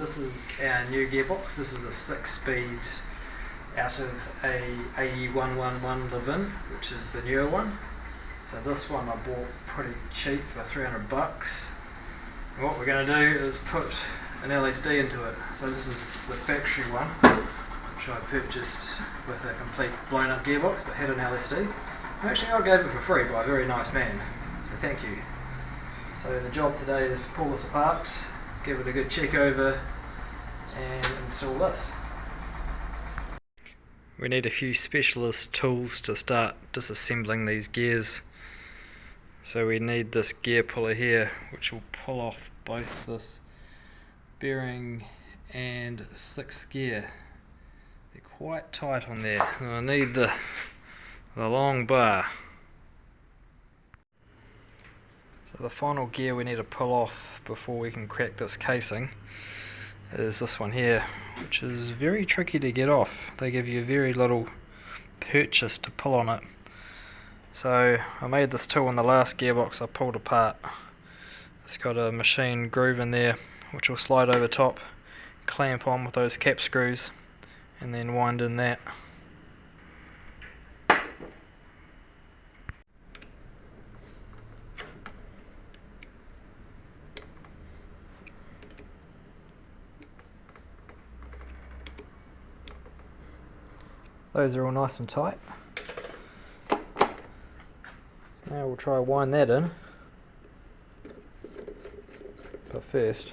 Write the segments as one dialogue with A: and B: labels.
A: this is our new gearbox. This is a 6-speed out of a AE111 Levin, which is the newer one. So this one I bought pretty cheap for 300 bucks. And what we're going to do is put an LSD into it. So this is the factory one, which I purchased with a complete blown up gearbox, but had an LSD. Actually I gave it for free by a very nice man, so thank you. So the job today is to pull this apart, give it a good check over and install this. We need a few specialist tools to start disassembling these gears. So we need this gear puller here, which will pull off both this bearing and 6th gear. They're quite tight on there. So I need the long bar. So the final gear we need to pull off before we can crack this casing is this one here, which is very tricky to get off. They give you very little purchase to pull on it. So I made this tool in the last gearbox I pulled apart. It's got a machine groove in there which will slide over top, clamp on with those cap screws and then wind in that. Those are all nice and tight. Now we'll try wind that in, but first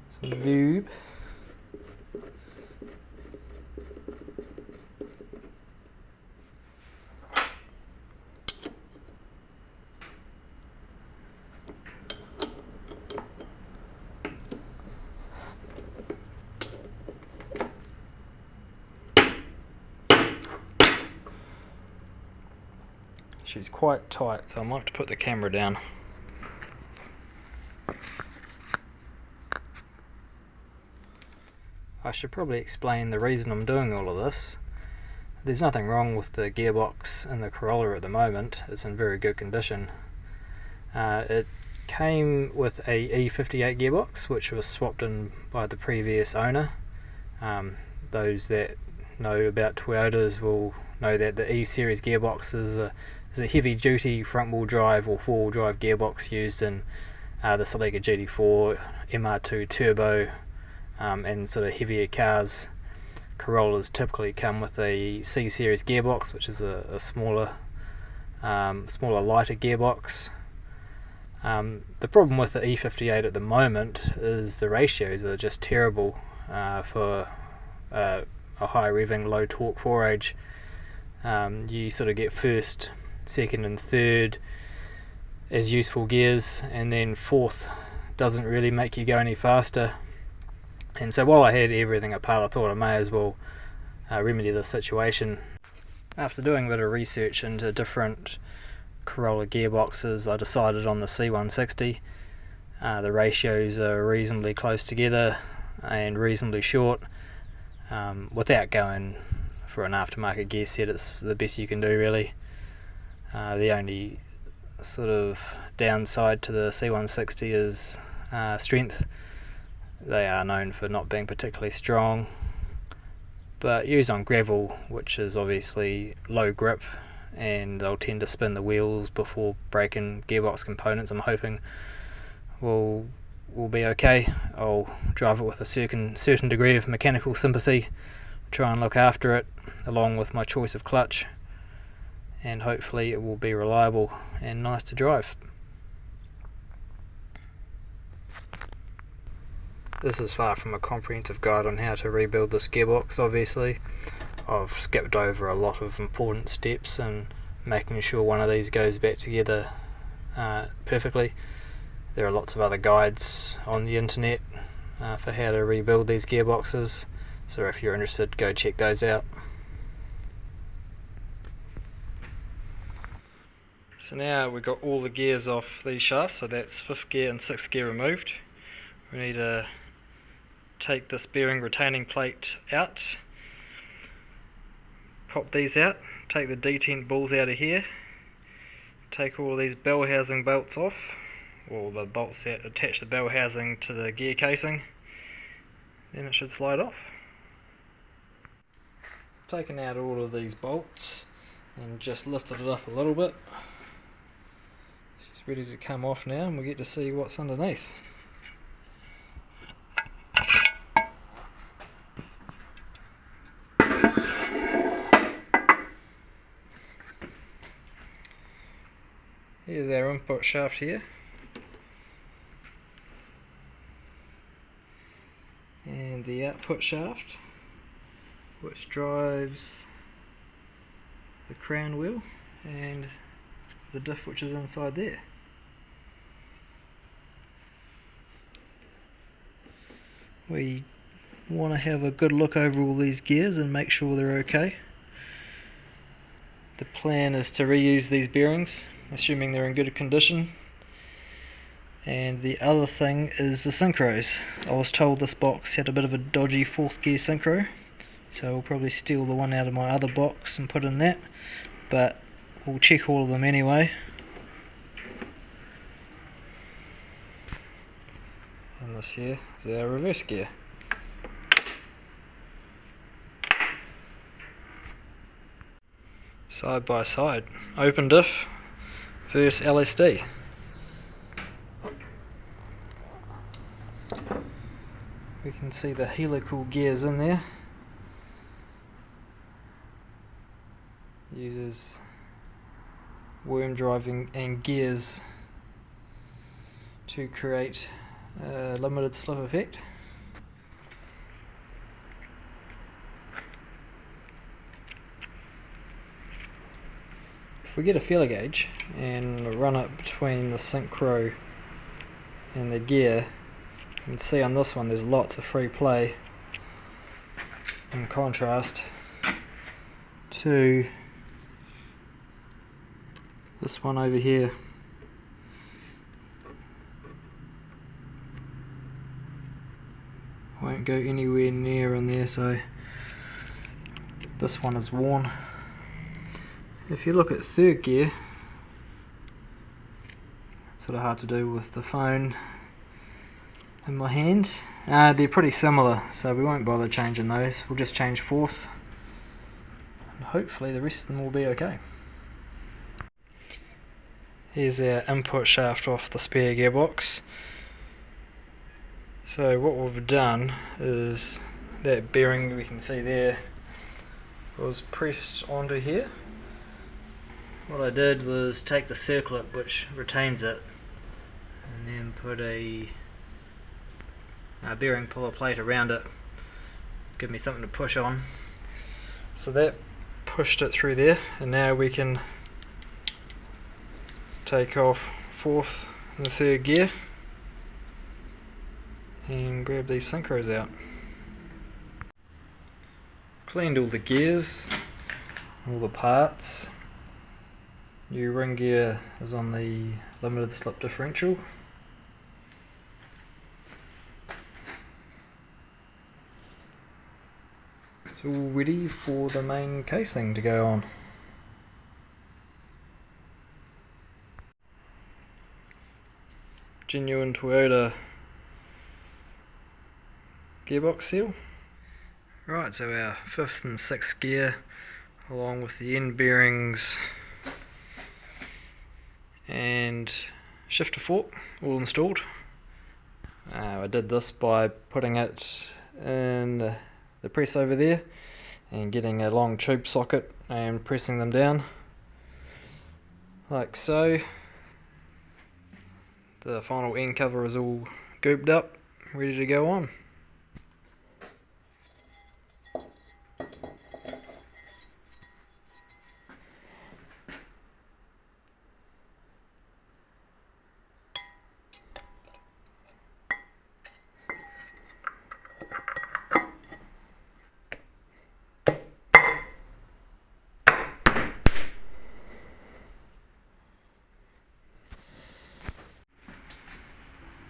A: some lube. She's quite tight, so I might have to put the camera down. I should probably explain the reason I'm doing all of this. There's nothing wrong with the gearbox in the Corolla at the moment. It's in very good condition. It came with a E58 gearbox, which was swapped in by the previous owner. Those that know about Toyotas will know that the E-series gearbox is a heavy duty front wheel drive or 4-wheel drive gearbox used in the Corolla GT4, MR2 turbo and sort of heavier cars. Corollas typically come with a C-series gearbox, which is a smaller lighter gearbox. The problem with the E58 at the moment is the ratios are just terrible for a high revving, low torque 4H. You sort of get first, second and third as useful gears, and then fourth doesn't really make you go any faster. And so while I had everything apart, I thought I may as well remedy the situation. After doing a bit of research into different Corolla gearboxes, I decided on the C160. The ratios are reasonably close together and reasonably short. Without going for an aftermarket gear set, it's the best you can do really. The only sort of downside to the C160 is strength. They are known for not being particularly strong, but used on gravel, which is obviously low grip, and they'll tend to spin the wheels before breaking gearbox components, I'm hoping will be okay. I'll drive it with a certain degree of mechanical sympathy, try and look after it along with my choice of clutch, and hopefully it will be reliable and nice to drive. This is far from a comprehensive guide on how to rebuild this gearbox. Obviously I've skipped over a lot of important steps in making sure one of these goes back together perfectly. There are lots of other guides on the internet for how to rebuild these gearboxes, so if you're interested, go check those out. So now we've got all the gears off these shafts, so that's 5th gear and 6th gear removed. We need to take this bearing retaining plate out, pop these out, take the detent balls out of here, take all these bell housing bolts off, or the bolts that attach the bell housing to the gear casing, then it should slide off. Taken out all of these bolts and just lifted it up a little bit. It's ready to come off now, and we'll get to see what's underneath. Here's our input shaft here, and the output shaft, which drives the crown wheel and the diff which is inside there. We want to have a good look over all these gears and make sure they're okay. The plan is to reuse these bearings, assuming they're in good condition. And the other thing is the synchros. I was told this box had a bit of a dodgy 4th gear synchro, so I'll probably steal the one out of my other box and put in that, but we'll check all of them anyway. And this here is our reverse gear. Side by side, open diff versus LSD. We can see the helical gears in there. Uses worm driving and gears to create a limited slip effect. If we get a feeler gauge and run it between the synchro and the gear, you can see on this one there's lots of free play, in contrast to this one over here. Won't go anywhere near in there, so this one is worn. If you look at 3rd gear, it's sort of hard to do with the phone in my hand. They're pretty similar, so we won't bother changing those. We'll just change 4th, and hopefully the rest of them will be okay. Here's our input shaft off the spare gearbox. So what we've done is that bearing we can see there was pressed onto here. What I did was take the circlip which retains it and then put a bearing puller plate around it, give me something to push on. So that pushed it through there, and now we can take off 4th and 3rd gear and grab these synchros out. Cleaned all the gears, all the parts. New ring gear is on the limited slip differential. It's all ready for the main casing to go on. Genuine Toyota gearbox seal. Right, so our 5th and 6th gear, along with the end bearings and shifter fork, all installed. I did this by putting it in the press over there and getting a long tube socket and pressing them down like so. The final end cover is all gooped up, ready to go on.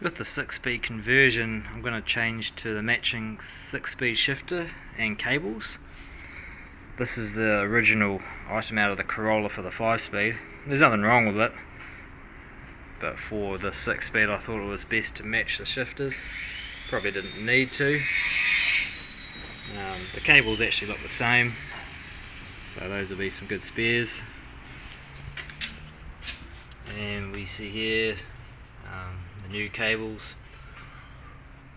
A: With the 6-speed conversion, I'm going to change to the matching 6-speed shifter and cables. This is the original item out of the Corolla for the 5-speed. There's nothing wrong with it, but for the 6-speed I thought it was best to match the shifters. Probably didn't need to. The cables actually look the same, so those will be some good spares. And we see here the new cables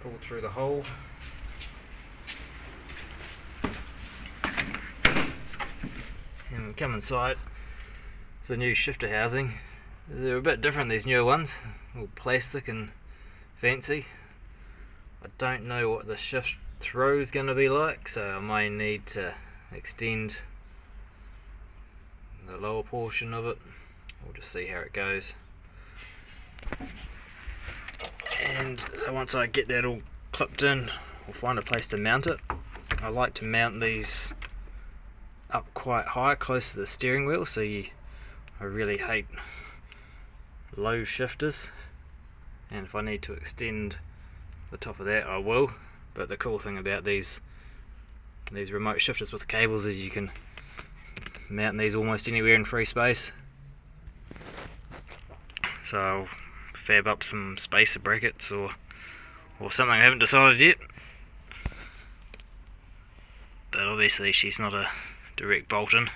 A: pulled through the hole. And we come inside, it's the new shifter housing. They're a bit different, these newer ones, all plastic and fancy. I don't know what the shift throw is going to be like, so I may need to extend the lower portion of it. We'll just see how it goes. And so once I get that all clipped in, we'll find a place to mount it. I like to mount these up quite high, close to the steering wheel, so I really hate low shifters, and if I need to extend the top of that I will. But the cool thing about these remote shifters with the cables is you can mount these almost anywhere in free space. So I'll fab up some spacer brackets or something, I haven't decided yet. But obviously she's not a direct bolt-in.